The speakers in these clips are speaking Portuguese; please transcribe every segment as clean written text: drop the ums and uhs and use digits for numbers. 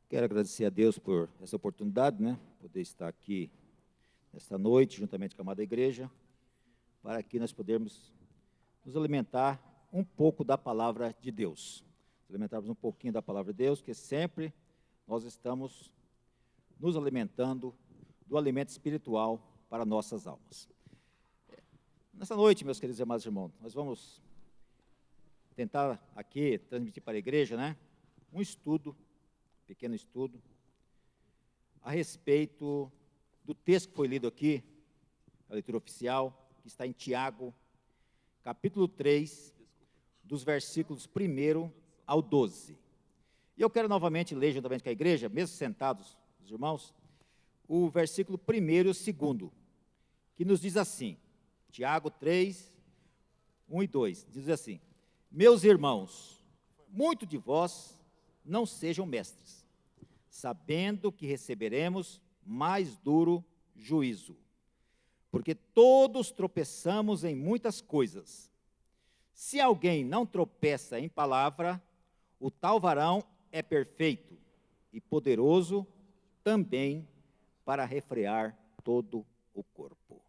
Quero agradecer a Deus por essa oportunidade, poder estar aqui nesta noite, juntamente com a amada igreja, para que nós podermos nos alimentar um pouco da palavra de Deus. Alimentarmos um pouquinho da palavra de Deus, porque sempre nós estamos nos alimentando do alimento espiritual para nossas almas. Nessa noite, meus queridos e amados irmãos, nós vamos tentar aqui transmitir para a igreja, um estudo, pequeno estudo, a respeito do texto que foi lido aqui, a leitura oficial, que está em Tiago, capítulo 3, dos versículos 1 ao 12. E eu quero novamente ler juntamente com a igreja, mesmo sentados, os irmãos, o versículo 1 e o 2, que nos diz assim, Tiago 3, 1 e 2, diz assim: Meus irmãos, muito de vós não sejam mestres, sabendo que receberemos mais duro juízo, porque todos tropeçamos em muitas coisas. Se alguém não tropeça em palavra, o tal varão é perfeito e poderoso também para refrear todo o corpo.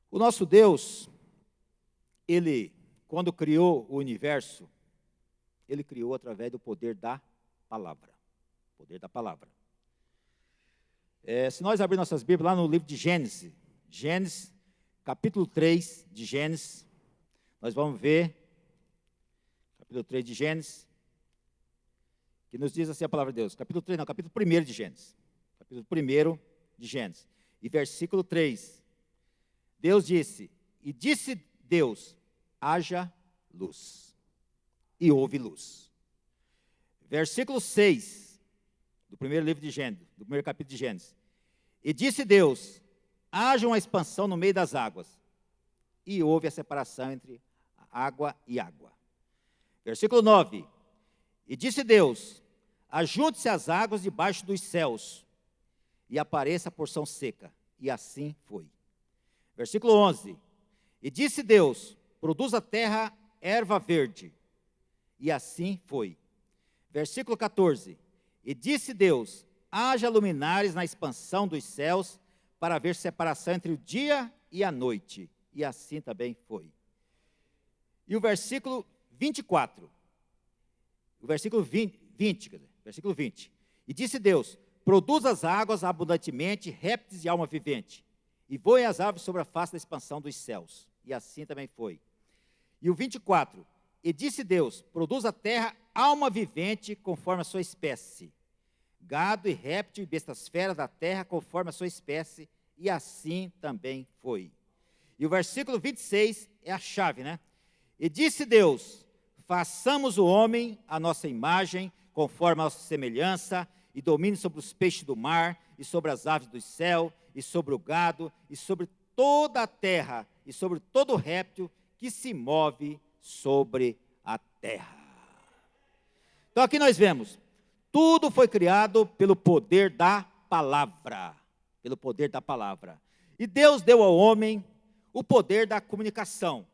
O nosso Deus, Ele, quando criou o universo, Ele criou através do poder da palavra. Poder da palavra. Se nós abrirmos nossas Bíblias lá no livro de Gênesis, capítulo 3 de Gênesis, nós vamos ver, capítulo 3 de Gênesis, que nos diz assim a palavra de Deus, capítulo 1 de Gênesis, capítulo 1 de Gênesis, e versículo 3, Deus disse, e disse Deus, haja luz, e houve luz. Versículo 6, do primeiro livro de Gênesis, do primeiro capítulo de Gênesis, e disse Deus, haja uma expansão no meio das águas, e houve a separação entre água e água. Versículo 9, e disse Deus, ajunte-se as águas debaixo dos céus, e apareça a porção seca, e assim foi. Versículo 11, e disse Deus, produz a terra erva verde, e assim foi. Versículo 14, e disse Deus, haja luminares na expansão dos céus, para haver separação entre o dia e a noite, e assim também foi. E o versículo 24, o versículo 20, e disse Deus, produz as águas abundantemente, répteis e alma vivente, e voem as aves sobre a face da expansão dos céus, e assim também foi. E o 24, e disse Deus, produz a terra alma vivente conforme a sua espécie, gado e réptil e bestas feras da terra conforme a sua espécie, e assim também foi. E o versículo 26 é a chave, E disse Deus, façamos o homem à nossa imagem, conforme a nossa semelhança, e domine sobre os peixes do mar, e sobre as aves do céu, e sobre o gado, e sobre toda a terra, e sobre todo réptil que se move sobre a terra. Então aqui nós vemos, tudo foi criado pelo poder da palavra, pelo poder da palavra. E Deus deu ao homem o poder da comunicação.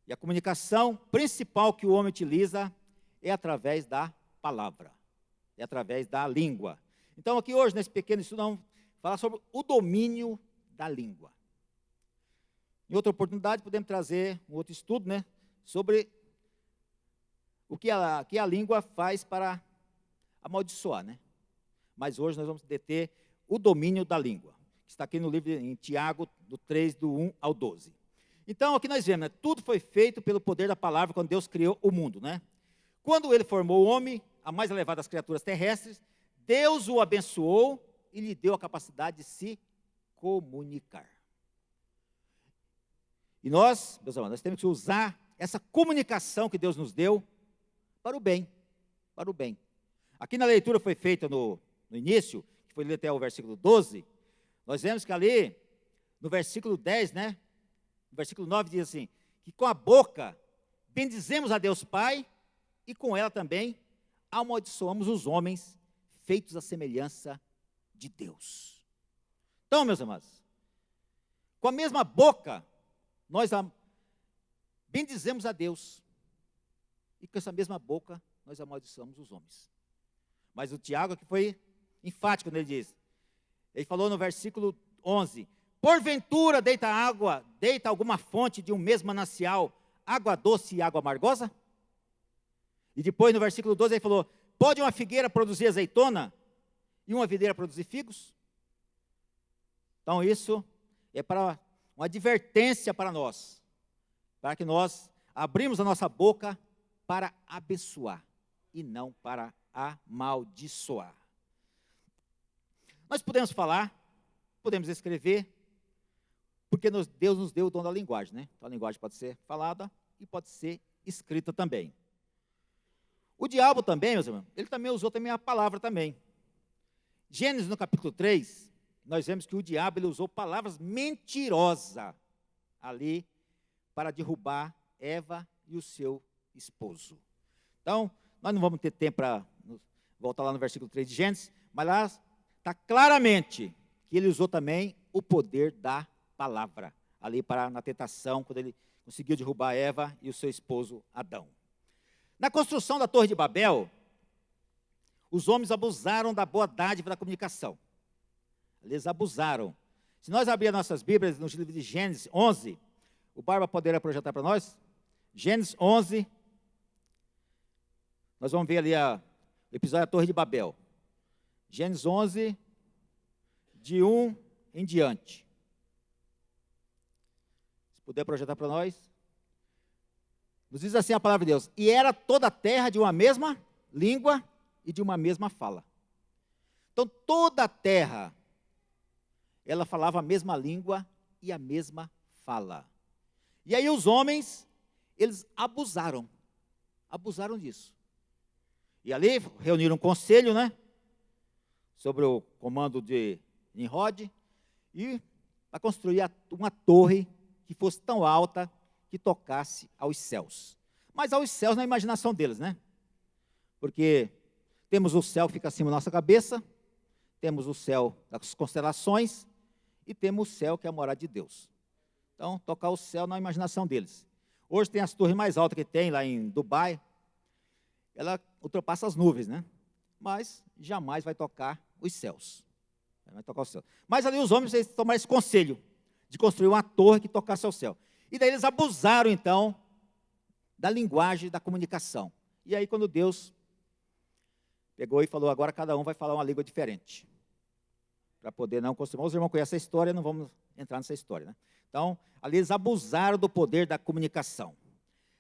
E a comunicação principal que o homem utiliza é através da palavra, é através da língua. Então aqui hoje, nesse pequeno estudo, vamos falar sobre o domínio da língua. Em outra oportunidade, podemos trazer um outro estudo, sobre o que a língua faz para amaldiçoar, Mas hoje nós vamos deter o domínio da língua, que está aqui no livro em Tiago, do 3, do 1 ao 12. Então, aqui nós vemos, tudo foi feito pelo poder da palavra quando Deus criou o mundo, Quando Ele formou o homem, a mais elevada das criaturas terrestres, Deus o abençoou e lhe deu a capacidade de se comunicar. E nós, meus amados, nós temos que usar essa comunicação que Deus nos deu para o bem, para o bem. Aqui na leitura foi feita no início, que foi lido até o versículo 12, nós vemos que ali, no versículo 10, no versículo 9 diz assim, que com a boca bendizemos a Deus Pai, e com ela também amaldiçoamos os homens, feitos à semelhança de Deus. Então, meus amados, com a mesma boca, nós bendizemos a Deus. e com essa mesma boca nós amaldiçoamos os homens. Mas o Tiago aqui foi enfático quando ele diz. Ele falou no versículo 11: porventura deita alguma fonte de um mesmo manancial, água doce e água amargosa? E depois no versículo 12 ele falou: pode uma figueira produzir azeitona e uma videira produzir figos? Então isso é para uma advertência para nós, para que nós abrimos a nossa boca para abençoar e não para amaldiçoar. Nós podemos falar, podemos escrever, porque Deus nos deu o dom da linguagem, né? Então a linguagem pode ser falada e pode ser escrita também. O diabo também, meus irmãos, ele também usou também a palavra também. Gênesis no capítulo 3, nós vemos que o diabo ele usou palavras mentirosas ali para derrubar Eva e o seu esposo. Então, nós não vamos ter tempo para voltar lá no versículo 3 de Gênesis, mas lá está claramente que ele usou também o poder da palavra, ali na tentação, quando ele conseguiu derrubar Eva e o seu esposo Adão. Na construção da Torre de Babel, os homens abusaram da boa dádiva da comunicação. Eles abusaram. Se nós abrirmos nossas Bíblias no livro de Gênesis 11, o Barba poderia projetar para nós? Gênesis 11, nós vamos ver ali o episódio da Torre de Babel. Gênesis 11, de 1 em diante. Se puder projetar para nós. Nos diz assim a palavra de Deus: e era toda a terra de uma mesma língua e de uma mesma fala. Então toda a terra, ela falava a mesma língua e a mesma fala. E aí os homens, eles abusaram disso. E ali reuniram um conselho, né? Sobre o comando de Nimrod, e para construir uma torre que fosse tão alta que tocasse aos céus. Mas aos céus na imaginação deles, né? Porque temos o céu que fica acima da nossa cabeça, temos o céu das constelações e temos o céu que é a morada de Deus. Então, tocar o céu na imaginação deles. Hoje tem as torres mais altas que tem lá em Dubai, ela ultrapassa as nuvens, né? Mas jamais vai tocar os céus. Vai tocar o céu. Mas ali os homens tomaram esse conselho de construir uma torre que tocasse ao céu. E daí eles abusaram, então, da linguagem, da comunicação. E aí, quando Deus pegou e falou, agora cada um vai falar uma língua diferente. Para poder não construir. Os irmãos conhecem a história, não vamos entrar nessa história, né? Então, ali eles abusaram do poder da comunicação.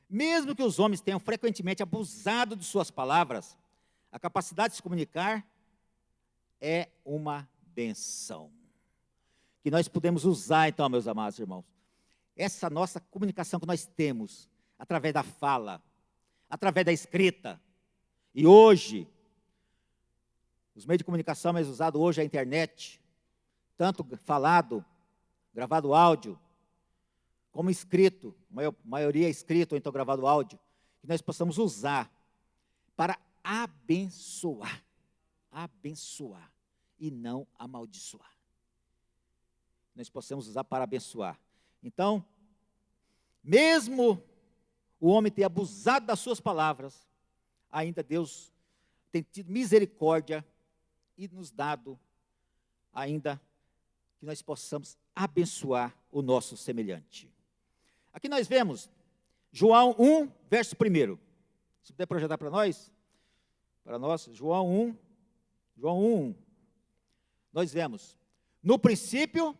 Mesmo que os homens tenham frequentemente abusado de suas palavras, a capacidade de se comunicar é uma benção. Que nós podemos usar, então, meus amados irmãos, essa nossa comunicação que nós temos, através da fala, através da escrita. E hoje, os meios de comunicação mais usados hoje é a internet, tanto falado, gravado áudio, como escrito, a maioria é escrito ou então gravado áudio, que nós possamos usar para abençoar e não amaldiçoar. Nós possamos usar para abençoar. Então, mesmo o homem ter abusado das suas palavras, ainda Deus tem tido misericórdia e nos dado ainda que nós possamos abençoar o nosso semelhante. Aqui nós vemos João 1, verso 1. Se puder projetar para nós, João 1, nós vemos, no princípio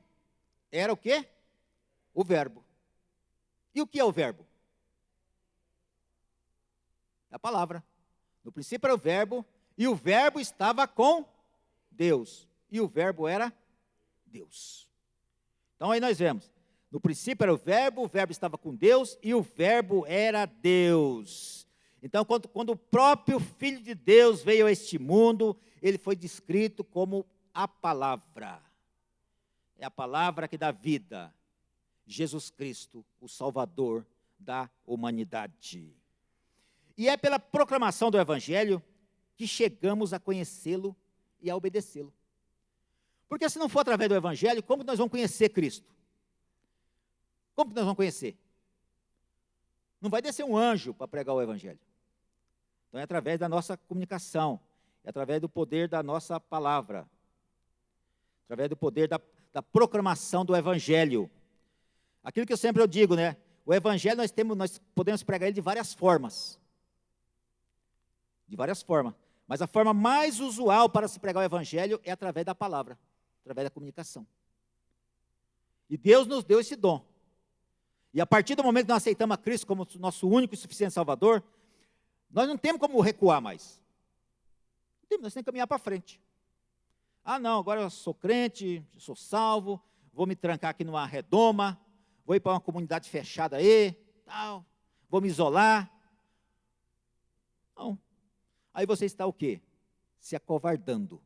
era o quê? O verbo. E o que é o verbo? É a palavra. No princípio era o verbo, e o verbo estava com Deus, e o verbo era Deus. Então aí nós vemos, no princípio era o verbo estava com Deus, e o verbo era Deus. Então quando o próprio Filho de Deus veio a este mundo, ele foi descrito como a palavra. É a palavra que dá vida. Jesus Cristo, o Salvador da humanidade. E é pela proclamação do Evangelho que chegamos a conhecê-lo e a obedecê-lo. Porque se não for através do Evangelho, como nós vamos conhecer Cristo? Como nós vamos conhecer? Não vai descer um anjo para pregar o Evangelho. Então é através da nossa comunicação, é através do poder da nossa palavra, através do poder da proclamação do Evangelho. Aquilo que eu digo, né? O Evangelho nós podemos pregar ele de várias formas. De várias formas. Mas a forma mais usual para se pregar o Evangelho é através da palavra, através da comunicação. E Deus nos deu esse dom. E a partir do momento que nós aceitamos a Cristo como nosso único e suficiente Salvador, nós não temos como recuar mais. Nós temos que caminhar para frente. Ah, não, agora eu sou crente, eu sou salvo, vou me trancar aqui numa redoma, vou ir para uma comunidade fechada aí, tal, vou me isolar. Não. Aí você está o quê? Se acovardando.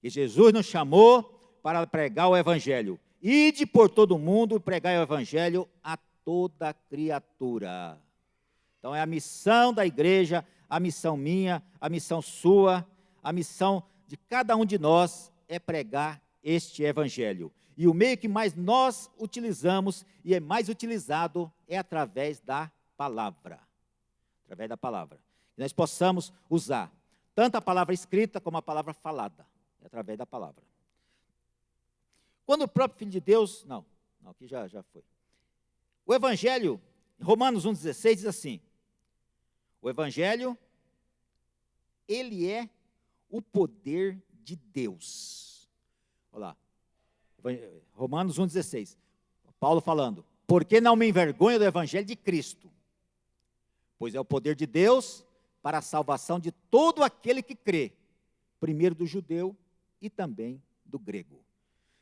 E Jesus nos chamou para pregar o Evangelho. Ide por todo mundo e pregai o Evangelho a toda criatura. Então é a missão da igreja, a missão minha, a missão sua, a missão de cada um de nós é pregar este Evangelho. E o meio que mais nós utilizamos e é mais utilizado é através da palavra. Através da palavra. Que nós possamos usar tanto a palavra escrita como a palavra falada. É através da palavra. Quando o próprio Filho de Deus... Não, aqui já foi. O Evangelho, Romanos 1,16 diz assim: o Evangelho, ele é o poder de Deus. Olha lá. Romanos 1,16. Paulo falando: porque não me envergonho do Evangelho de Cristo, pois é o poder de Deus para a salvação de todo aquele que crê, primeiro do judeu e também do grego.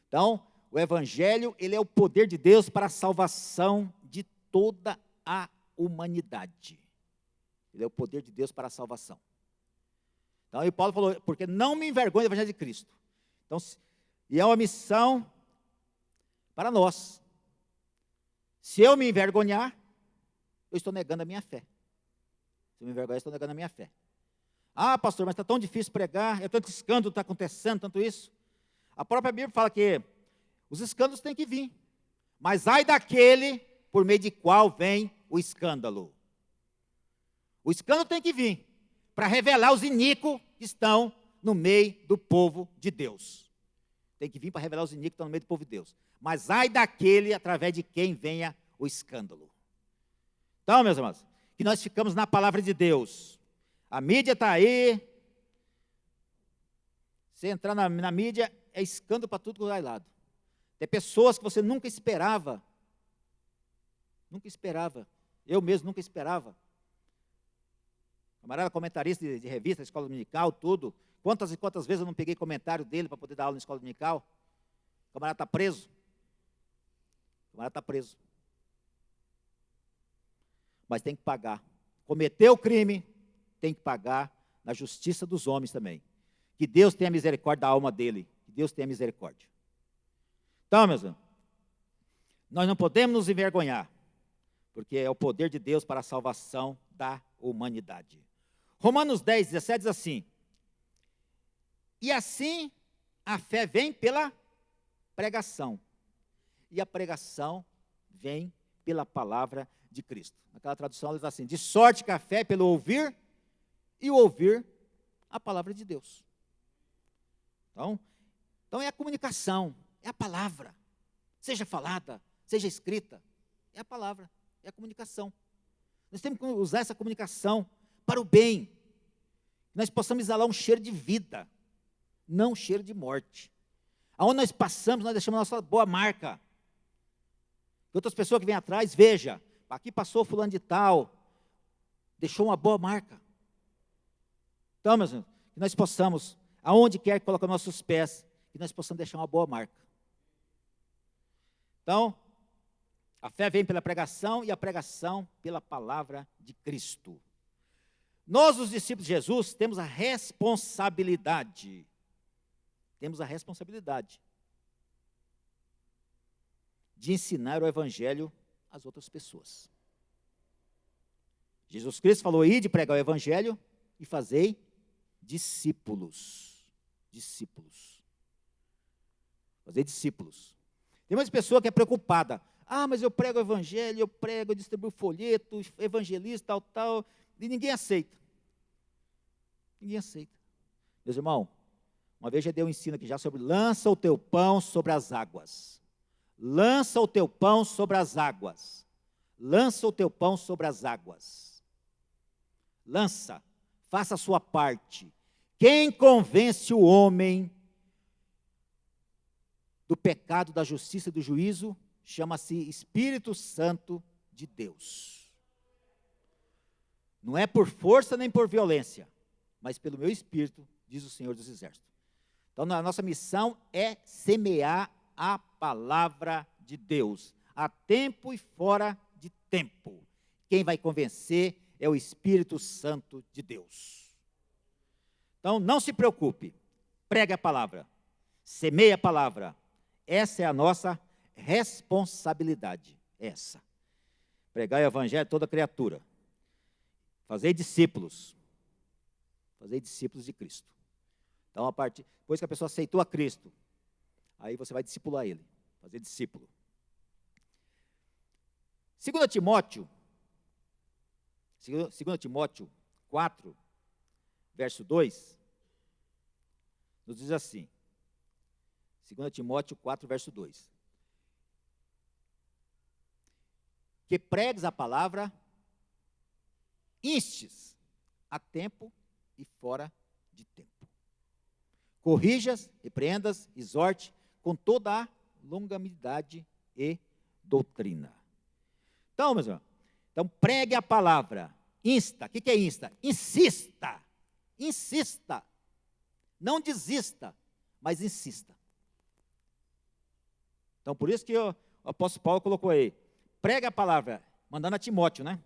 Então, o Evangelho, ele é o poder de Deus para a salvação de toda a humanidade. Ele é o poder de Deus para a salvação. Então, e Paulo falou: porque não me envergonho do Evangelho de Cristo. Então, e é uma missão para nós. Se eu me envergonhar, eu estou negando a minha fé. Se eu me envergonhar, eu estou negando a minha fé. Ah, pastor, mas está tão difícil pregar, é tanto escândalo está acontecendo, tanto isso. A própria Bíblia fala que os escândalos têm que vir, mas ai daquele por meio de qual vem o escândalo. O escândalo tem que vir para revelar os iníquos que estão no meio do povo de Deus. Tem que vir para revelar os iníquos que estão no meio do povo de Deus. Mas ai daquele através de quem venha o escândalo. Então, meus amados, que nós ficamos na palavra de Deus. A mídia está aí. Você entrar na mídia, é escândalo para tudo que vai lado. Tem pessoas que você nunca esperava. Nunca esperava. Eu mesmo nunca esperava. Camarada comentarista de revista, escola dominical, tudo. Quantas e quantas vezes eu não peguei comentário dele para poder dar aula na escola dominical? O camarada está preso. O camarada está preso. Mas tem que pagar. Cometeu o crime, tem que pagar na justiça dos homens também. Que Deus tenha misericórdia da alma dele. Que Deus tenha misericórdia. Então, meus irmãos, nós não podemos nos envergonhar, porque é o poder de Deus para a salvação da humanidade. Romanos 10,17 diz assim: e assim a fé vem pela pregação, e a pregação vem pela palavra de Cristo. Naquela tradução ela diz assim: de sorte que a fé é pelo ouvir, e o ouvir a palavra de Deus. Então é a comunicação, é a palavra, seja falada, seja escrita, é a palavra, é a comunicação. Nós temos que usar essa comunicação para o bem, que nós possamos exalar um cheiro de vida, não um cheiro de morte. Aonde nós passamos, nós deixamos a nossa boa marca. Que outras pessoas que vêm atrás, veja, aqui passou fulano de tal, deixou uma boa marca. Então, meus irmãos, que nós possamos, aonde quer que coloquemos nossos pés, que nós possamos deixar uma boa marca. Então, a fé vem pela pregação e a pregação pela palavra de Cristo. Nós, os discípulos de Jesus, temos a responsabilidade de ensinar o Evangelho às outras pessoas. Jesus Cristo falou: ide pregar o Evangelho e fazei discípulos. Fazer discípulos. Tem muitas pessoas que é preocupada. Ah, mas eu prego o Evangelho, eu distribuo folheto, evangelista, tal, e ninguém aceita. Ninguém aceita. Meus irmãos, uma vez já deu um ensino aqui já sobre lança o teu pão sobre as águas. Lança o teu pão sobre as águas. Lança o teu pão sobre as águas. Lança, faça a sua parte. Quem convence o homem do pecado, da justiça e do juízo, chama-se Espírito Santo de Deus. Não é por força nem por violência, mas pelo meu Espírito, diz o Senhor dos Exércitos. Então, a nossa missão é semear a palavra de Deus, a tempo e fora de tempo. Quem vai convencer é o Espírito Santo de Deus. Então, não se preocupe, pregue a palavra, semeie a palavra. Essa é a nossa responsabilidade, essa. Pregar o evangelho a toda criatura. Fazer discípulos de Cristo. Então, depois que a pessoa aceitou a Cristo, aí você vai discipular ele, fazer discípulo. 2 Timóteo 4, verso 2, nos diz assim, 2 Timóteo 4, verso 2, que pregues a palavra, instes a tempo e fora de tempo. Corrijas, repreendas, exorte com toda a longanimidade e doutrina. Então, meus irmãos, pregue a palavra, insta. O que é insta? Insista, insista. Não desista, mas insista. Então, por isso que o apóstolo Paulo colocou aí, pregue a palavra, mandando a Timóteo, né?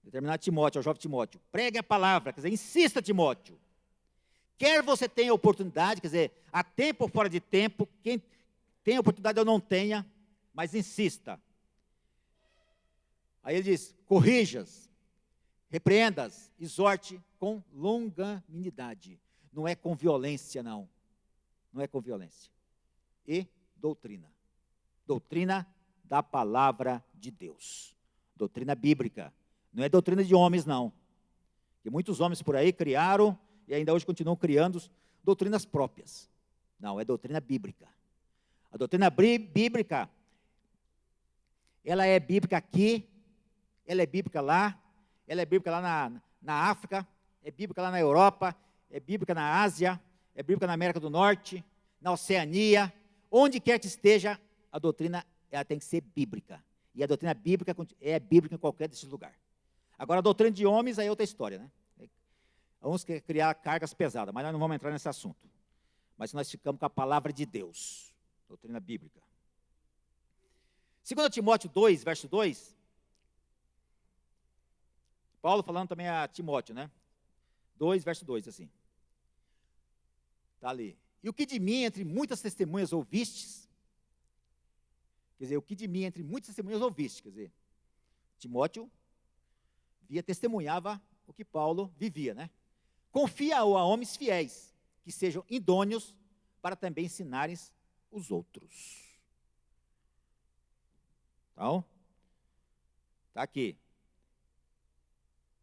Determinado Timóteo, ao jovem Timóteo, pregue a palavra, quer dizer, insista, Timóteo. Quer você tenha oportunidade, quer dizer, a tempo ou fora de tempo, quem tem oportunidade ou não tenha, mas insista. Aí ele diz, corrijas, repreendas, exorte com longanimidade. Não é com violência, não. Não é com violência. E doutrina. Doutrina da palavra de Deus. Doutrina bíblica. Não é doutrina de homens, não. E muitos homens por aí criaram e ainda hoje continuam criando doutrinas próprias. Não, é doutrina bíblica. A doutrina bíblica, ela é bíblica aqui, ela é bíblica lá, ela é bíblica lá na África, é bíblica lá na Europa, é bíblica na Ásia, é bíblica na América do Norte, na Oceania, onde quer que esteja, a doutrina ela tem que ser bíblica. E a doutrina bíblica é bíblica em qualquer desses lugares. Agora, a doutrina de homens aí é outra história, né? Vamos criar cargas pesadas, mas nós não vamos entrar nesse assunto. Mas nós ficamos com a palavra de Deus, doutrina bíblica. 2 Timóteo 2, verso 2, Paulo falando também a Timóteo, né? 2, verso 2, assim. Está ali. E o que de mim, entre muitas testemunhas, ouvistes? Quer dizer, o que de mim, entre muitas testemunhas, ouvistes? Quer dizer, Timóteo testemunhava o que Paulo vivia, né? Confia-o a homens fiéis, que sejam idôneos para também ensinarem os outros. Então, está aqui.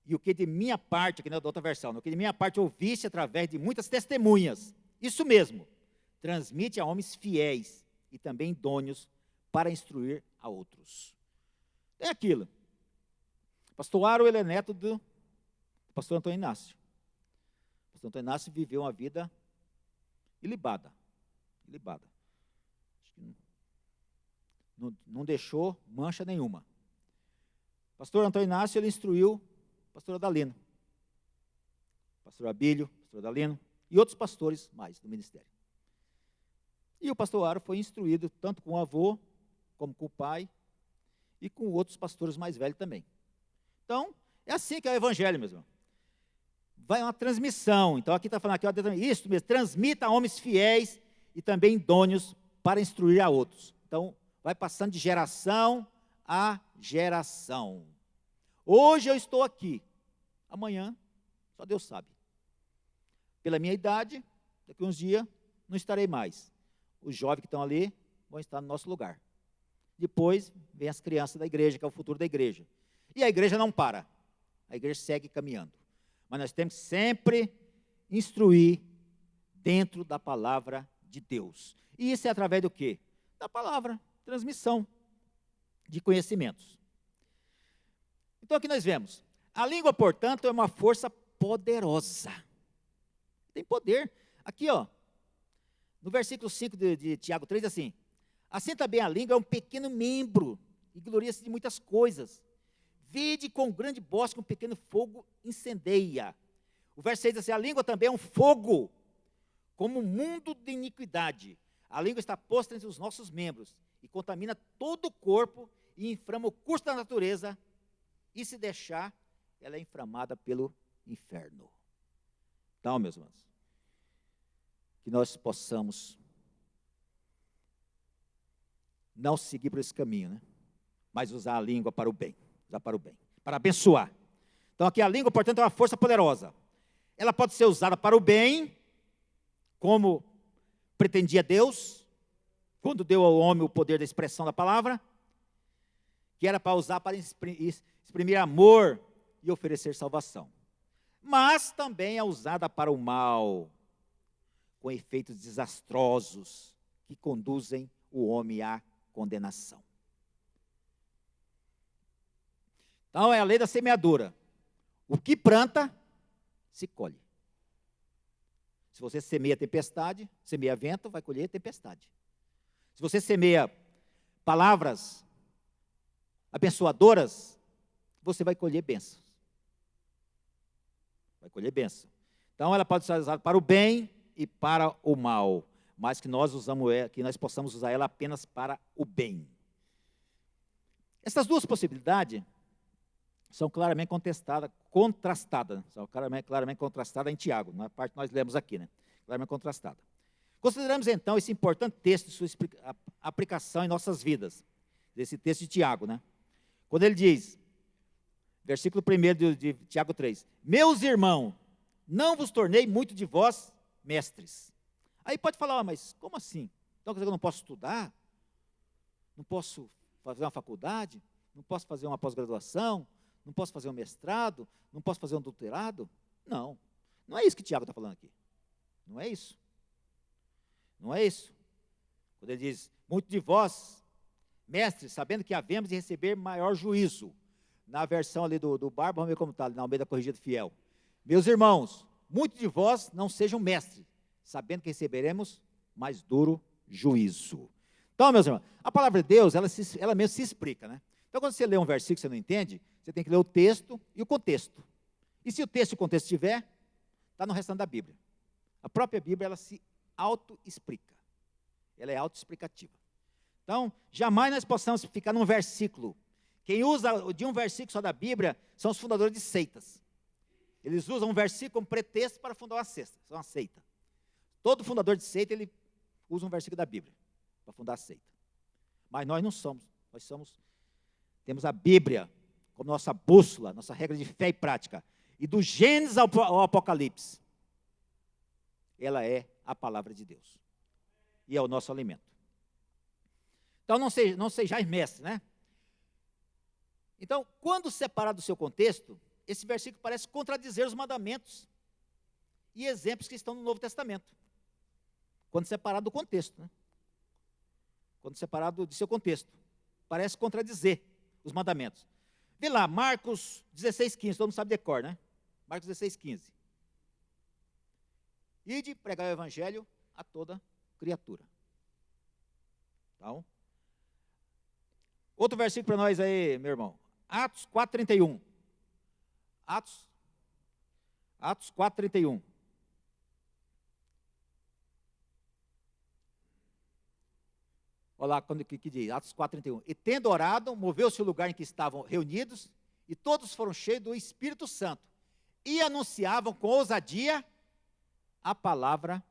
E o que de minha parte, aqui na outra versão, o que de minha parte ouviste através de muitas testemunhas, isso mesmo, transmite a homens fiéis e também idôneos para instruir a outros. É aquilo. Pastor Aro, ele é neto do pastor Antônio Inácio. O pastor Antônio Inácio viveu uma vida ilibada. Acho que não deixou mancha nenhuma. O pastor Antônio Inácio, ele instruiu o pastor Adalino, pastor Abílio, pastor Adalino e outros pastores mais do ministério. E o pastor Aro foi instruído tanto com o avô, como com o pai, e com outros pastores mais velhos também. Então, é assim que é o evangelho, meu irmão. Vai uma transmissão. Então, aqui está falando aqui, isso mesmo, transmita a homens fiéis e também idôneos para instruir a outros. Então, vai passando de geração a geração. Hoje eu estou aqui, amanhã, só Deus sabe. Pela minha idade, daqui a uns dias, não estarei mais. Os jovens que estão ali vão estar no nosso lugar. Depois, vem as crianças da igreja, que é o futuro da igreja. E a igreja não para, a igreja segue caminhando. mas nós temos que sempre instruir dentro da palavra de Deus. E isso é através do quê? Da palavra, transmissão de conhecimentos. Então aqui nós vemos, a língua, portanto, é uma força poderosa. Tem poder. Aqui, ó, no versículo 5 de Tiago 3, assim, assim também a língua é um pequeno membro, e gloria-se de muitas coisas. Vede com um grande bosque um pequeno fogo incendeia. O verso 6 diz assim, a língua também é um fogo, como um mundo de iniquidade. A língua está posta entre os nossos membros, e contamina todo o corpo, e inflama o curso da natureza, e se deixar, ela é inflamada pelo inferno. Então, meus irmãos, que nós possamos não seguir por esse caminho, né? Mas usar a língua para o bem, para abençoar. Então aqui a língua, portanto, é uma força poderosa. Ela pode ser usada para o bem, como pretendia Deus, quando deu ao homem o poder da expressão da palavra, que era para usar para exprimir amor e oferecer salvação. Mas também é usada para o mal, com efeitos desastrosos, que conduzem o homem à condenação. Então é a lei da semeadura. O que planta, se colhe. Se você semeia tempestade, semeia vento, vai colher tempestade. Se você semeia palavras abençoadoras, você vai colher bênçãos. Vai colher bênção. Então ela pode ser usada para o bem e para o mal, mas que nós possamos usar ela apenas para o bem. Essas duas possibilidades são claramente contrastadas em Tiago, na parte que nós lemos aqui, né? Claramente contrastada. Consideramos então esse importante texto e sua aplicação em nossas vidas, desse texto de Tiago, né? Quando ele diz, versículo 1 de Tiago 3, meus irmãos, não vos tornei muito de vós mestres. Aí pode falar, mas como assim? Então quer dizer que eu não posso estudar? Não posso fazer uma faculdade? Não posso fazer uma pós-graduação? Não posso fazer um mestrado? Não posso fazer um doutorado? Não, não é isso que Tiago está falando aqui. Não é isso. Não é isso. Quando ele diz, muito de vós, mestres, sabendo que havemos de receber maior juízo. Na versão ali do Barba, vamos ver como está, na Almeida Corrigida Fiel. Meus irmãos, muito de vós não sejam mestres, sabendo que receberemos mais duro juízo. Então, meus irmãos, a palavra de Deus, ela mesmo se explica, né? Então, quando você lê um versículo que você não entende, você tem que ler o texto e o contexto. E se o texto e o contexto estiver, está no restante da Bíblia. A própria Bíblia, ela se auto-explica. Ela é auto-explicativa. Então, jamais nós possamos ficar num versículo. Quem usa de um versículo só da Bíblia são os fundadores de seitas. Eles usam um versículo como pretexto para fundar uma seita. Todo fundador de seita, ele usa um versículo da Bíblia para fundar a seita. Mas nós não somos. Temos a Bíblia como nossa bússola, nossa regra de fé e prática. E do Gênesis ao Apocalipse, ela é a palavra de Deus. E é o nosso alimento. Então, não sejais mestres, né? Então, quando separado do seu contexto, esse versículo parece contradizer os mandamentos e exemplos que estão no Novo Testamento. Quando separado do contexto, né? Quando separado do seu contexto. Parece contradizer os mandamentos. Vê lá, Marcos 16:15, todo mundo sabe de cor, né? Marcos 16:15. Ide pregar o evangelho a toda criatura. Então, outro versículo para nós aí, meu irmão. Atos 4:31. Atos 4:31. Olha lá quando que diz, Atos 4:31. E tendo orado, moveu-se o lugar em que estavam reunidos, e todos foram cheios do Espírito Santo, e anunciavam com ousadia a palavra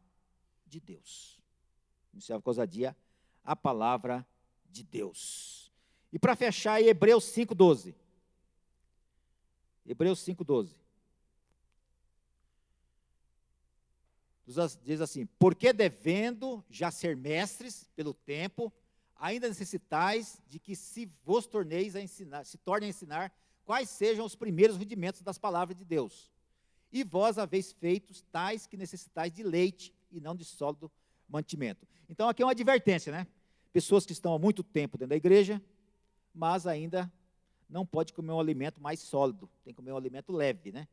de Deus. Anunciavam com ousadia a palavra de Deus. E para fechar aí, Hebreus 5:12. Hebreus 5:12. Diz assim, porque devendo já ser mestres pelo tempo, ainda necessitais de que se tornem a ensinar quais sejam os primeiros rudimentos das palavras de Deus. e vós haveis feitos tais que necessitais de leite e não de sólido mantimento. Então, aqui é uma advertência, né? Pessoas que estão há muito tempo dentro da igreja, mas ainda não pode comer um alimento mais sólido, tem que comer um alimento leve, né?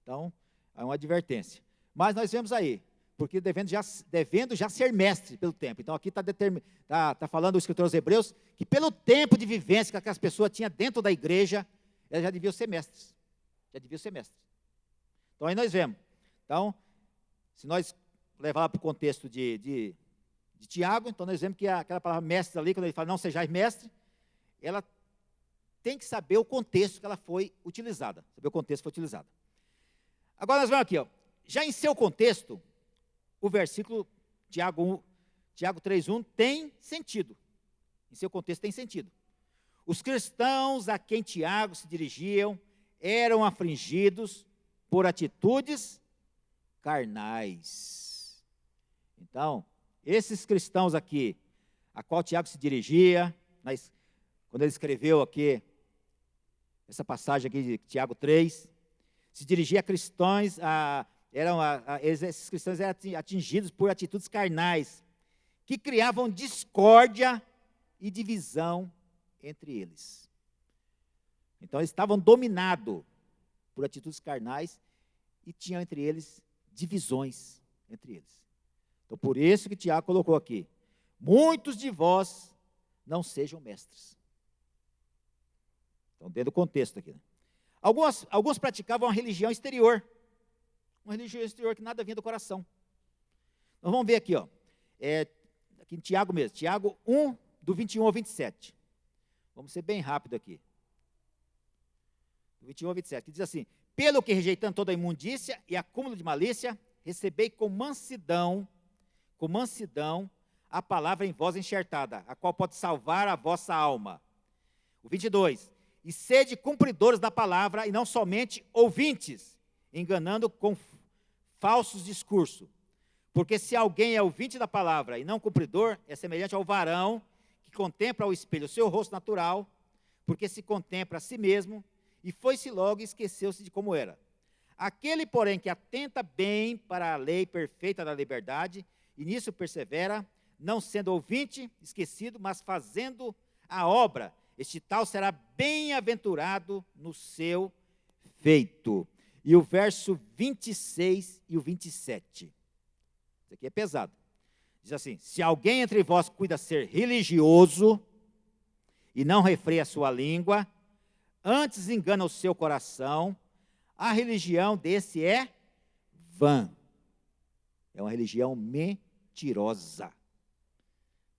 Então, é uma advertência. Mas nós vemos aí, porque devendo já ser mestre pelo tempo. Então, aqui está falando o escritor aos Hebreus, que pelo tempo de vivência que aquelas pessoas tinham dentro da igreja, elas já deviam ser mestres. Já deviam ser mestres. Então, aí nós vemos. Então, se nós levar para o contexto de Tiago, então nós vemos que aquela palavra mestre ali, quando ele fala não sejais mestre, ela tem que saber o contexto que ela foi utilizada. Saber o contexto que foi utilizado. Agora nós vamos aqui, ó. Já em seu contexto, o versículo Tiago 3:1 tem sentido. Em seu contexto tem sentido. Os cristãos a quem Tiago se dirigiam eram afligidos por atitudes carnais. Então, esses cristãos aqui, a qual Tiago se dirigia, quando ele escreveu aqui, essa passagem aqui de Tiago 3, se dirigia a cristãos, esses cristãos eram atingidos por atitudes carnais, que criavam discórdia e divisão entre eles. Então, eles estavam dominados por atitudes carnais e tinham entre eles divisões entre eles. Então, por isso que Tiago colocou aqui, muitos de vós não sejam mestres. Então, dentro do contexto aqui, né? Alguns praticavam uma religião exterior. Uma religião exterior que nada vinha do coração. Nós vamos ver aqui, ó. Aqui em Tiago mesmo. Tiago 1, do 21 ao 27. Vamos ser bem rápido aqui. Do 21 ao 27, que diz assim: pelo que rejeitando toda a imundícia e acúmulo de malícia, recebei com mansidão, a palavra em vós enxertada, a qual pode salvar a vossa alma. O 22, e sede cumpridores da palavra, e não somente ouvintes, enganando com falsos discursos. Porque se alguém é ouvinte da palavra e não cumpridor, é semelhante ao varão que contempla ao espelho o seu rosto natural, porque se contempla a si mesmo, e foi-se logo e esqueceu-se de como era. Aquele, porém, que atenta bem para a lei perfeita da liberdade, e nisso persevera, não sendo ouvinte, esquecido, mas fazendo a obra, este tal será bem-aventurado no seu feito. E o verso 26 e o 27. Isso aqui é pesado. Diz assim: se alguém entre vós cuida ser religioso, e não refreia a sua língua, antes engana o seu coração, a religião desse é vã. É uma religião mentirosa.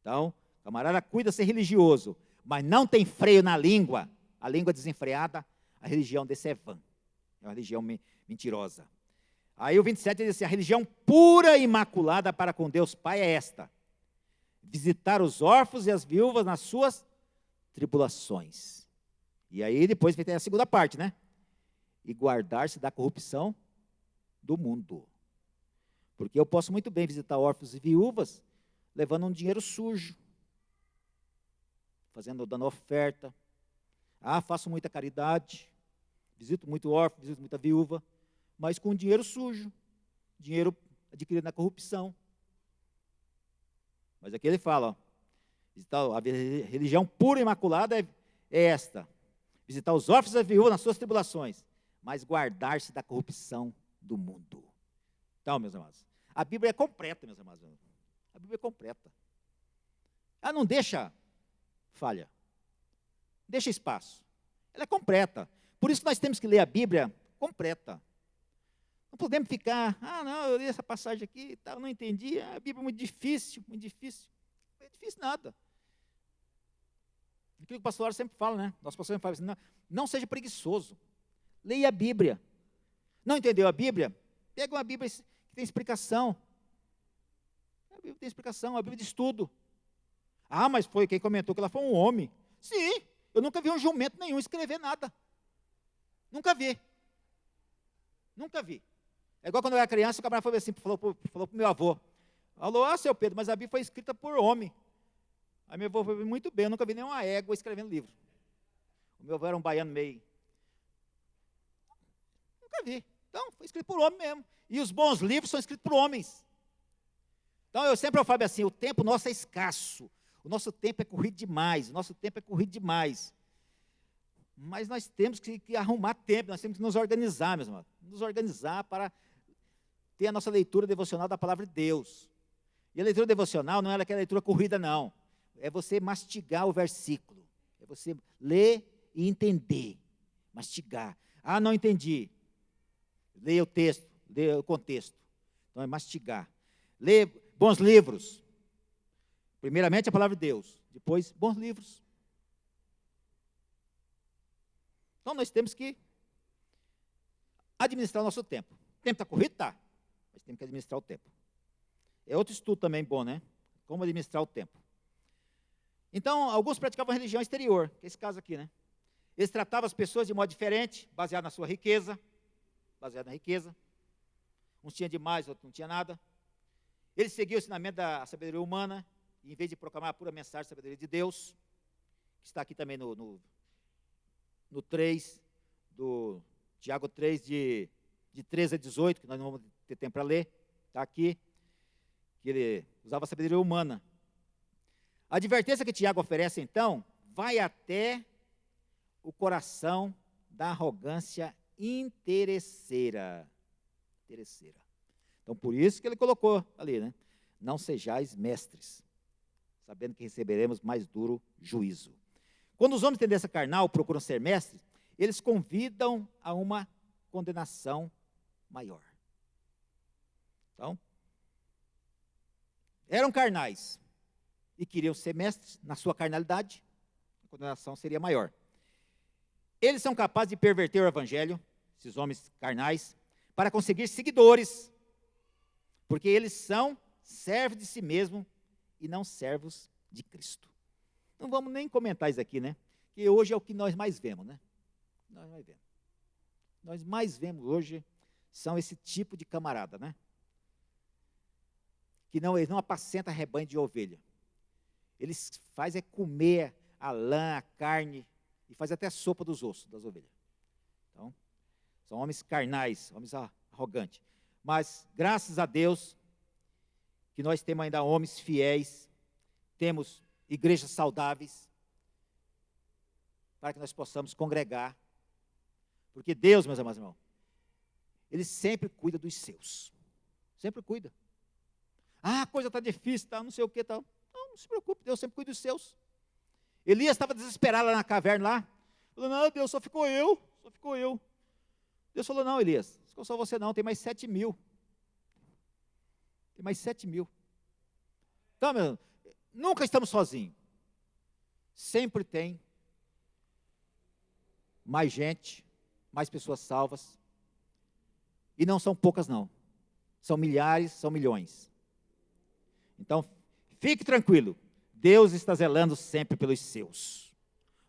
Então, camarada cuida ser religioso, mas não tem freio na língua, a língua desenfreada, a religião desse é vã. É uma religião mentirosa. Aí o 27 diz assim: a religião pura e imaculada para com Deus Pai é esta: visitar os órfãos e as viúvas nas suas tribulações. E aí depois vem a segunda parte, né? E guardar-se da corrupção do mundo. Porque eu posso muito bem visitar órfãos e viúvas levando um dinheiro sujo, dando oferta. Faço muita caridade, visito muito órfão, visito muita viúva, mas com dinheiro sujo, dinheiro adquirido na corrupção. Mas aqui ele fala, ó, a religião pura e imaculada é esta: visitar os órfãos e as viúvas nas suas tribulações, mas guardar-se da corrupção do mundo. Então, meus amados, a Bíblia é completa, meus amados. A Bíblia é completa. Ela não deixa falha, deixa espaço. Ela é completa. Por isso que nós temos que ler a Bíblia completa. Não podemos ficar, não, eu li essa passagem aqui e tal, não entendi, a Bíblia é muito difícil, muito difícil. Não é difícil nada. Aquilo que o pastor sempre fala, né? Nosso pastor sempre fala assim: não seja preguiçoso. Leia a Bíblia. Não entendeu a Bíblia? Pega uma Bíblia que tem explicação. A Bíblia tem explicação, a Bíblia de estudo. Mas foi quem comentou que ela foi um homem. Sim, eu nunca vi um jumento nenhum escrever nada. Nunca vi. Nunca vi. É igual quando eu era criança, o camarada foi assim, falou para o meu avô: alô, seu Pedro, mas a Bíblia foi escrita por homem. Aí meu avô falou: muito bem, eu nunca vi nenhuma égua escrevendo livro. O meu avô era um baiano meio. Nunca vi. Então, foi escrito por homem mesmo. E os bons livros são escritos por homens. Então, eu sempre falo assim, o tempo nosso é escasso. O nosso tempo é corrido demais. Mas nós temos que arrumar tempo, nós temos que nos organizar, meus irmãos. Nos organizar para ter a nossa leitura devocional da palavra de Deus. E a leitura devocional não é aquela leitura corrida, não. É você mastigar o versículo. É você ler e entender. Mastigar. Ah, não entendi. Leia o texto, leia o contexto. Então é mastigar. Leia bons livros. Primeiramente a palavra de Deus. Depois, bons livros. Então nós temos que administrar o nosso tempo. O tempo está corrido? Está. Mas temos que administrar o tempo. É outro estudo também bom, né? Como administrar o tempo. Então, alguns praticavam religião exterior, que é esse caso aqui, né? Eles tratavam as pessoas de modo diferente, baseado na sua riqueza. Baseado na riqueza. Uns tinham demais, outros não tinham nada. Eles seguiam o ensinamento da sabedoria humana, e em vez de proclamar a pura mensagem da sabedoria de Deus, que está aqui também no 3, do Tiago 3, de 13 a 18, que nós não vamos ter tempo para ler, está aqui, que ele usava a sabedoria humana. A advertência que Tiago oferece, então, vai até o coração da arrogância interesseira. Então, por isso que ele colocou ali, né? Não sejais mestres, sabendo que receberemos mais duro juízo. Quando os homens têm tendência carnal procuram ser mestres, eles convidam a uma condenação maior. Então, eram carnais e queriam ser mestres na sua carnalidade, a condenação seria maior. Eles são capazes de perverter o evangelho, esses homens carnais, para conseguir seguidores, porque eles são servos de si mesmos e não servos de Cristo. Não vamos nem comentar isso aqui, né? Que hoje é o que nós mais vemos, né? Nós mais vemos hoje são esse tipo de camarada, né? Que eles não apacentam rebanho de ovelha. Eles fazem comer a lã, a carne, e fazem até sopa dos ossos das ovelhas. Então, são homens carnais, homens arrogantes. Mas, graças a Deus, que nós temos ainda homens fiéis, temos igrejas saudáveis, para que nós possamos congregar. Porque Deus, meus amados irmãos, Ele sempre cuida dos seus. Sempre cuida. Ah, a coisa está difícil, tá, não sei o que, tal. Não se preocupe, Deus sempre cuida dos seus. Elias estava desesperado lá na caverna, lá. Falou, não, Deus, só ficou eu. Deus falou, não, Elias, não ficou só você não, tem mais 7.000. Tem mais 7.000. Então, meu irmão, nunca estamos sozinhos. Sempre tem mais gente, mais pessoas salvas. E não são poucas, não. São milhares, são milhões. Então, fique tranquilo. Deus está zelando sempre pelos seus.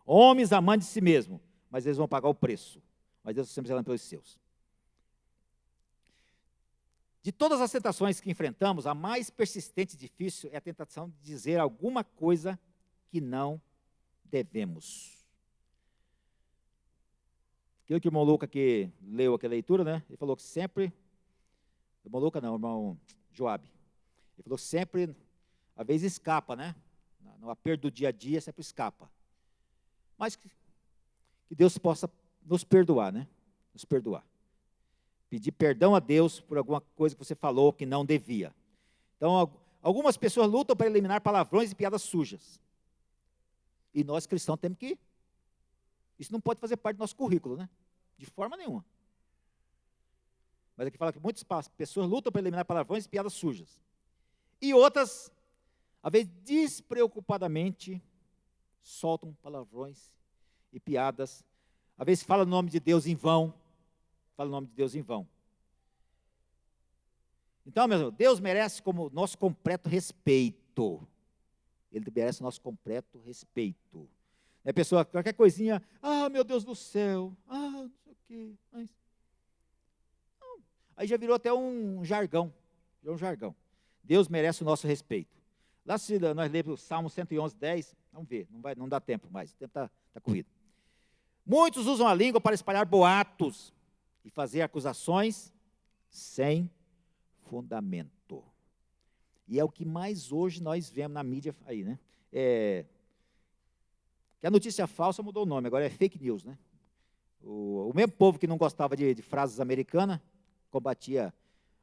Homens amantes de si mesmo, mas eles vão pagar o preço. Mas Deus está sempre zelando pelos seus. De todas as tentações que enfrentamos, a mais persistente e difícil é a tentação de dizer alguma coisa que não devemos. Aquilo que o irmão Luca que leu aquela leitura, né? Ele falou que sempre, o irmão Luca não, o irmão Joabe. Ele falou que sempre, às vezes escapa, né? No aperto do dia a dia, sempre escapa. Mas que Deus possa nos perdoar, né? Nos perdoar. Pedir perdão a Deus por alguma coisa que você falou que não devia. Então, algumas pessoas lutam para eliminar palavrões e piadas sujas. E nós cristãos temos que... Isso não pode fazer parte do nosso currículo, né? De forma nenhuma. Mas aqui fala que muitas pessoas lutam para eliminar palavrões e piadas sujas. E outras, às vezes, despreocupadamente, soltam palavrões e piadas. Às vezes, falam o nome de Deus em vão. Então, meu irmão, Deus merece como nosso completo respeito. Ele merece o nosso completo respeito. A pessoa, qualquer coisinha, meu Deus do céu, não sei o quê. Aí já virou até um jargão. Deus merece o nosso respeito. Lá se nós lemos o Salmo 111, 10, vamos ver, não dá tempo mais, o tempo está corrido. Muitos usam a língua para espalhar boatos e fazer acusações sem fundamento. E é o que mais hoje nós vemos na mídia aí, né? Que a notícia falsa mudou o nome, agora é fake news, né? O mesmo povo que não gostava de frases americanas, combatia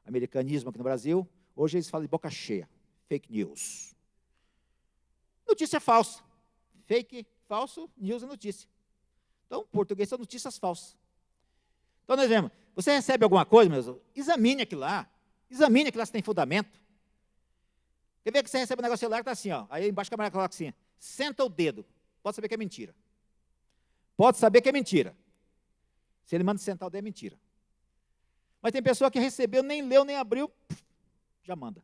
americanismo aqui no Brasil, hoje eles falam de boca cheia, fake news. Notícia falsa. Fake, falso, news é notícia. Então, português são notícias falsas. Então, nós vemos, você recebe alguma coisa, meus irmãos, examine aquilo lá se tem fundamento. Quer ver que você recebe um negócio celular que está assim, ó, aí embaixo a câmera coloca assim, senta o dedo, pode saber que é mentira. Pode saber que é mentira. Se ele manda sentar o dedo, é mentira. Mas tem pessoa que recebeu, nem leu, nem abriu, já manda.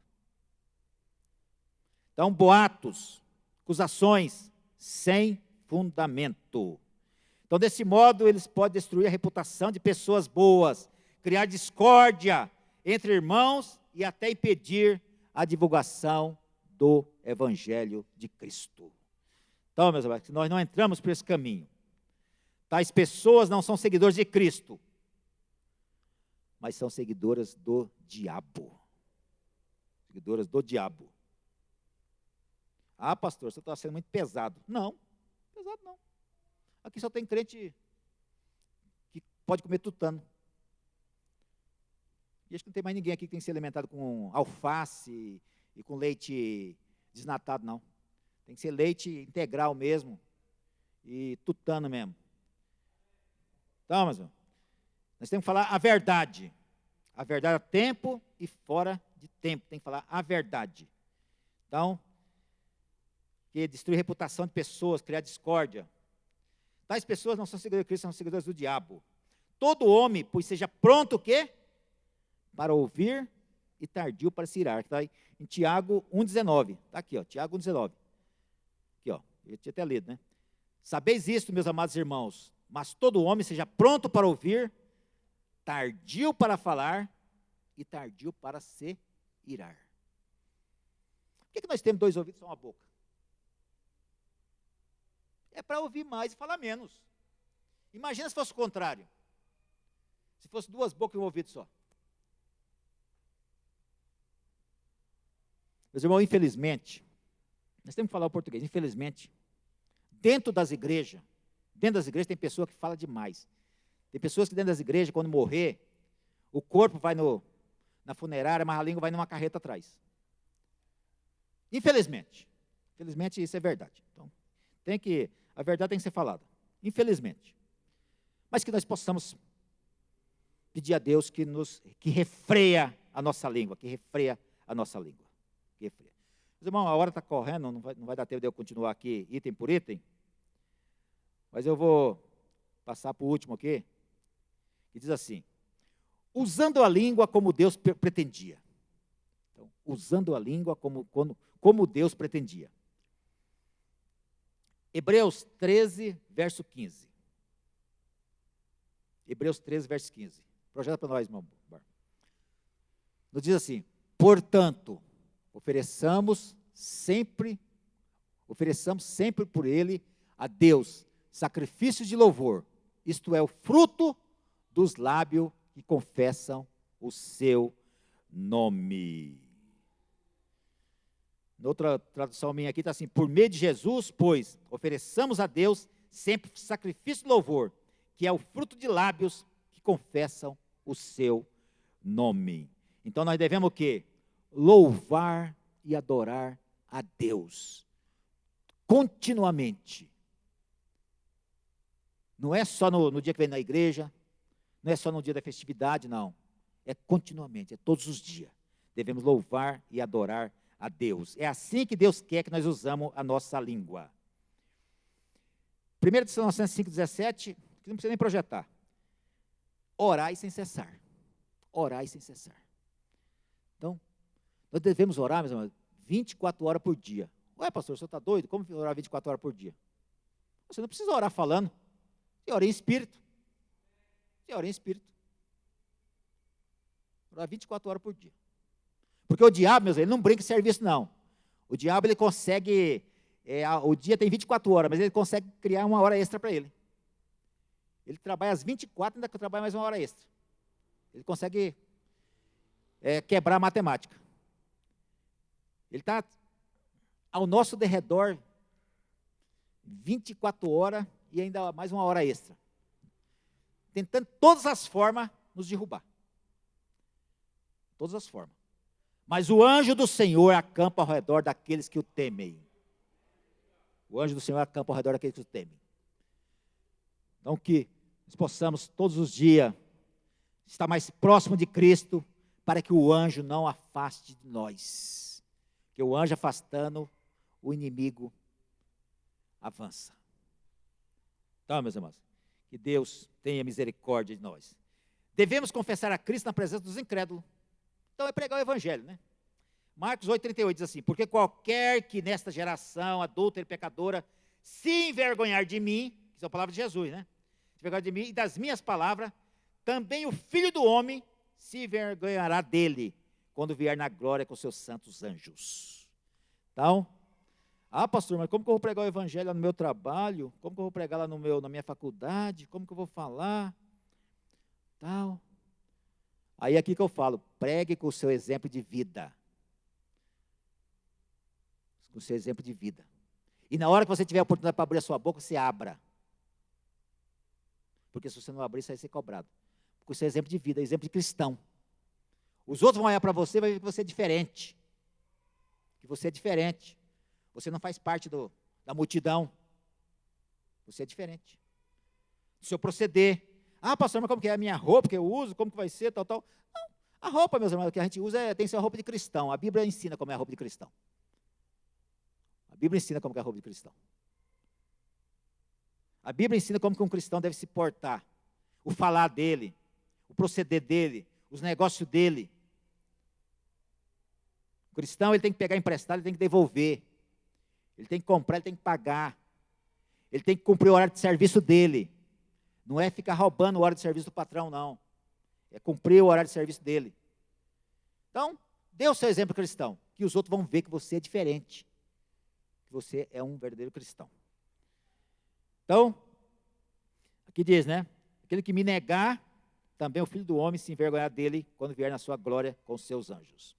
Então, boatos, acusações sem fundamento. Então, desse modo, eles podem destruir a reputação de pessoas boas, criar discórdia entre irmãos e até impedir a divulgação do Evangelho de Cristo. Então, meus irmãos, nós não entramos por esse caminho. Tais pessoas não são seguidores de Cristo, mas são seguidoras do diabo. Seguidoras do diabo. Ah, pastor, você está sendo muito pesado. Não, pesado não. Aqui só tem crente que pode comer tutano. E acho que não tem mais ninguém aqui que tem que ser alimentado com alface e com leite desnatado, não. Tem que ser leite integral mesmo e tutano mesmo. Então, meus irmãos, nós temos que falar a verdade. A verdade a tempo e fora de tempo. Tem que falar a verdade. Então, que destruir a reputação de pessoas, criar discórdia. Tais pessoas não são seguidores de Cristo, são seguidores do diabo. Todo homem, pois seja pronto o quê? Para ouvir e tardio para se irar. Está em Tiago 1,19. Está aqui, ó, Tiago 1,19. Aqui, ó, eu tinha até lido, né? Sabeis isto, meus amados irmãos, mas todo homem seja pronto para ouvir, tardio para falar e tardio para se irar. Por que nós temos 2 ouvidos e só uma boca? É para ouvir mais e falar menos. Imagina se fosse o contrário. Se fosse 2 bocas e um ouvido só. Meus irmãos, infelizmente, nós temos que falar o português, infelizmente, dentro das igrejas tem pessoa que fala demais. Tem pessoas que dentro das igrejas, quando morrer, o corpo vai na funerária, mas a língua vai numa carreta atrás. Infelizmente. Infelizmente, isso é verdade. Então, a verdade tem que ser falada. Infelizmente. Mas que nós possamos pedir a Deus que refreia a nossa língua, que refreia a nossa língua. Meus irmãos, a hora está correndo, não vai dar tempo de eu continuar aqui item por item, mas eu vou passar para o último aqui, que diz assim, usando a língua como Deus pretendia. Então, usando a língua como Deus pretendia. Hebreus 13, verso 15. Hebreus 13, verso 15. Projeta para nós, irmão. Nos diz assim, portanto, ofereçamos sempre por ele a Deus sacrifício de louvor, isto é, o fruto dos lábios que confessam o seu nome. Noutra tradução minha aqui está assim, por meio de Jesus, pois, ofereçamos a Deus sempre sacrifício de louvor, que é o fruto de lábios que confessam o seu nome. Então nós devemos o quê? Louvar e adorar a Deus continuamente. Não é só no dia que vem na igreja, não é só no dia da festividade, não. É continuamente, é todos os dias. Devemos louvar e adorar a Deus. É assim que Deus quer que nós usamos a nossa língua. 1 Tessalonicenses 5,17, que não precisa nem projetar. Orai sem cessar. Orai sem cessar. Então, nós devemos orar, meus irmãos, 24 horas por dia. Ué, pastor, o senhor está doido? Como orar 24 horas por dia? Você não precisa orar falando. Você ora em espírito. Você ora em espírito. Orar 24 horas por dia. Porque o diabo, meus irmãos, ele não brinca em serviço, não. O diabo, ele consegue, o dia tem 24 horas, mas ele consegue criar 1 hora extra para ele. Ele trabalha às 24 e ainda trabalha mais 1 hora extra. Ele consegue quebrar a matemática. Ele está ao nosso derredor 24 horas e ainda mais uma hora extra. Tentando de todas as formas nos derrubar. Todas as formas. Mas o anjo do Senhor acampa ao redor daqueles que o temem. O anjo do Senhor acampa ao redor daqueles que o temem. Então que nós possamos todos os dias estar mais próximo de Cristo, para que o anjo não afaste de nós. Porque o anjo afastando, o inimigo avança. Então, meus irmãos, que Deus tenha misericórdia de nós. Devemos confessar a Cristo na presença dos incrédulos. Então é pregar o evangelho, né? Marcos 8,38 diz assim: porque qualquer que nesta geração adúltera e pecadora se envergonhar de mim, que é a palavra de Jesus, né? Se envergonhar de mim e das minhas palavras, também o Filho do Homem se envergonhará dele, quando vier na glória com seus santos anjos. Então, pastor, mas como que eu vou pregar o evangelho lá no meu trabalho? Como que eu vou pregar lá na minha faculdade? Como que eu vou falar? Tal. Aí aqui que eu falo, pregue com o seu exemplo de vida. Com o seu exemplo de vida. E na hora que você tiver a oportunidade para abrir a sua boca, você abra. Porque se você não abrir, você vai ser cobrado. Com o seu exemplo de vida, exemplo de cristão. Os outros vão olhar para você e vai ver que você é diferente. Que você é diferente. Você não faz parte da multidão. Você é diferente. O seu proceder. Pastor, mas como que é a minha roupa que eu uso? Como que vai ser, tal. Não, a roupa, meus irmãos, que a gente usa tem que ser uma roupa de cristão. A Bíblia ensina como é a roupa de cristão. A Bíblia ensina como é a roupa de cristão. A Bíblia ensina como que um cristão deve se portar. O falar dele, o proceder dele, os negócios dele. O cristão, ele tem que pegar emprestado, ele tem que devolver. Ele tem que comprar, ele tem que pagar. Ele tem que cumprir o horário de serviço dele. Não é ficar roubando o horário de serviço do patrão, não. É cumprir o horário de serviço dele. Então, dê o seu exemplo cristão, que os outros vão ver que você é diferente. Que você é um verdadeiro cristão. Então, aqui diz, né? Aquele que me negar, também o Filho do Homem se envergonhar dele, quando vier na sua glória com os seus anjos.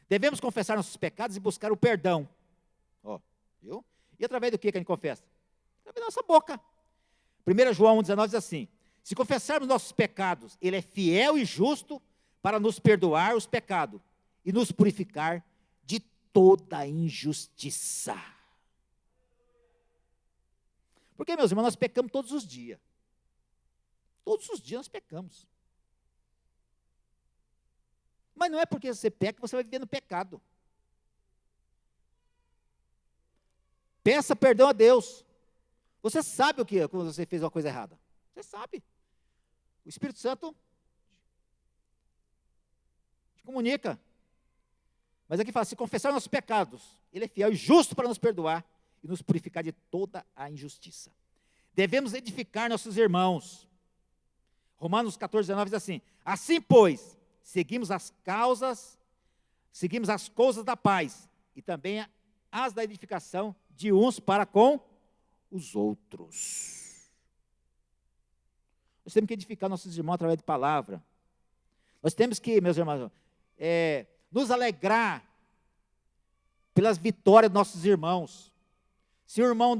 Devemos confessar nossos pecados e buscar o perdão. Viu? E através do que a gente confessa? Através da nossa boca. 1 João 1,19 diz assim: se confessarmos nossos pecados, Ele é fiel e justo para nos perdoar os pecados e nos purificar de toda injustiça. Porque, meus irmãos, nós pecamos todos os dias. Todos os dias nós pecamos. Mas não é porque você peca que você vai viver no pecado. Peça perdão a Deus. Você sabe o que é quando você fez uma coisa errada. Você sabe. O Espírito Santo te comunica. Mas aqui fala, se confessar nossos pecados, Ele é fiel e justo para nos perdoar e nos purificar de toda a injustiça. Devemos edificar nossos irmãos. Romanos 14,19 diz assim: assim, pois, seguimos as coisas da paz e também as da edificação de uns para com os outros. Nós temos que edificar nossos irmãos através de palavra. Nós temos que, meus irmãos, nos alegrar pelas vitórias dos nossos irmãos. Se o irmão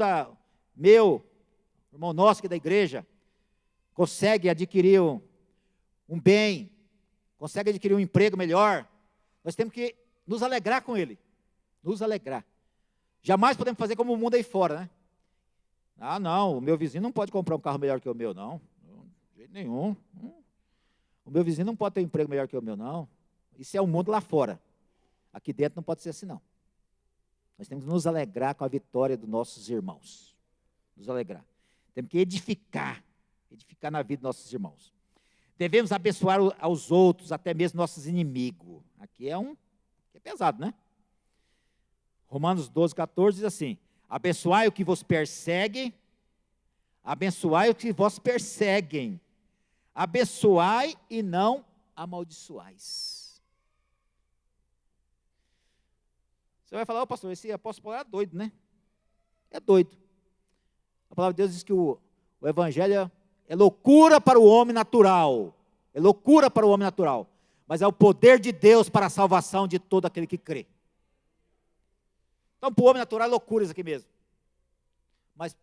irmão nosso que é da igreja, consegue adquirir um bem, consegue adquirir um emprego melhor, nós temos que nos alegrar com ele. Nos alegrar. Jamais podemos fazer como o mundo aí fora, né? Não, o meu vizinho não pode comprar um carro melhor que o meu, não. De jeito nenhum. O meu vizinho não pode ter um emprego melhor que o meu, não. Isso é o mundo lá fora. Aqui dentro não pode ser assim, não. Nós temos que nos alegrar com a vitória dos nossos irmãos. Nos alegrar. Temos que edificar na vida dos nossos irmãos. Devemos abençoar aos outros, até mesmo nossos inimigos. Aqui é pesado, né? Romanos 12,14 diz assim: abençoai o que vos persegue, abençoai o que vos perseguem, abençoai e não amaldiçoais. Você vai falar, pastor, esse apóstolo Paulo é doido, né? É doido. A palavra de Deus diz que o evangelho é loucura para o homem natural, é loucura para o homem natural, mas é o poder de Deus para a salvação de todo aquele que crê. Então, para o homem natural é loucura isso aqui mesmo. Mas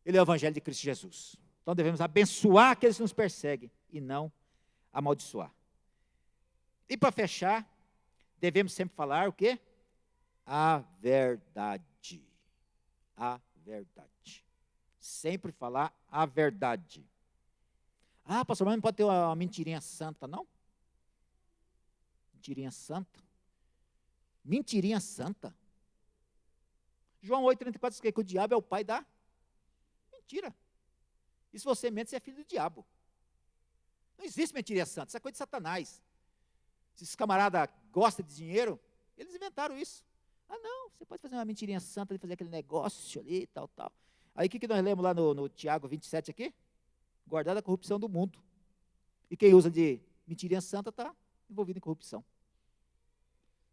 ele é o evangelho de Cristo Jesus. Então devemos abençoar aqueles que nos perseguem e não amaldiçoar. E para fechar, devemos sempre falar o quê? A verdade. A verdade. Sempre falar a verdade. Ah, pastor, mas não pode ter uma mentirinha santa, não? Mentirinha santa? Mentirinha santa? João 8,34 diz que o diabo é o pai da mentira. E se você mente, você é filho do diabo. Não existe mentirinha santa, isso é coisa de Satanás. Se esses camaradas gostam de dinheiro, eles inventaram isso. Ah, não, você pode fazer uma mentirinha santa de fazer aquele negócio ali, tal, tal. Aí o que nós lemos lá no Tiago 27 aqui? Guardar a corrupção do mundo. E quem usa de mentirinha santa está envolvido em corrupção.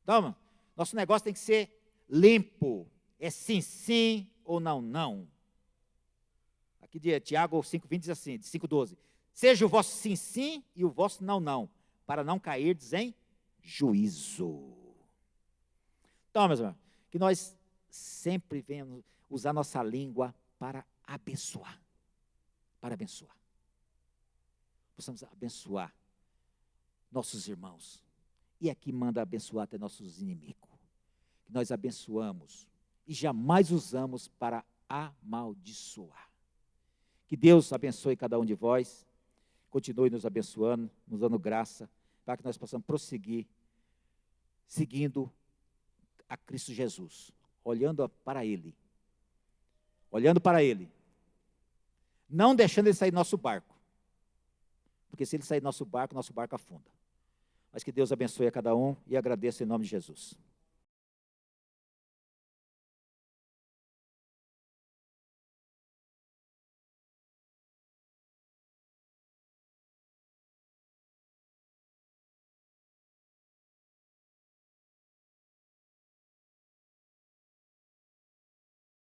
Então, mano, nosso negócio tem que ser limpo. É sim, sim ou não, não. Aqui de Tiago 5,20 diz assim, de 5,12. Seja o vosso sim, sim e o vosso não, não, para não cairdes em juízo. Então, meus irmãos, que nós sempre venhamos usar nossa língua para abençoar. Para abençoar. Possamos abençoar nossos irmãos. E aqui manda abençoar até nossos inimigos. Que nós abençoamos e jamais usamos para amaldiçoar. Que Deus abençoe cada um de vós, continue nos abençoando, nos dando graça, para que nós possamos prosseguir, seguindo a Cristo Jesus, olhando para Ele, não deixando Ele sair do nosso barco, porque se Ele sair do nosso barco afunda. Mas que Deus abençoe a cada um e agradeço em nome de Jesus.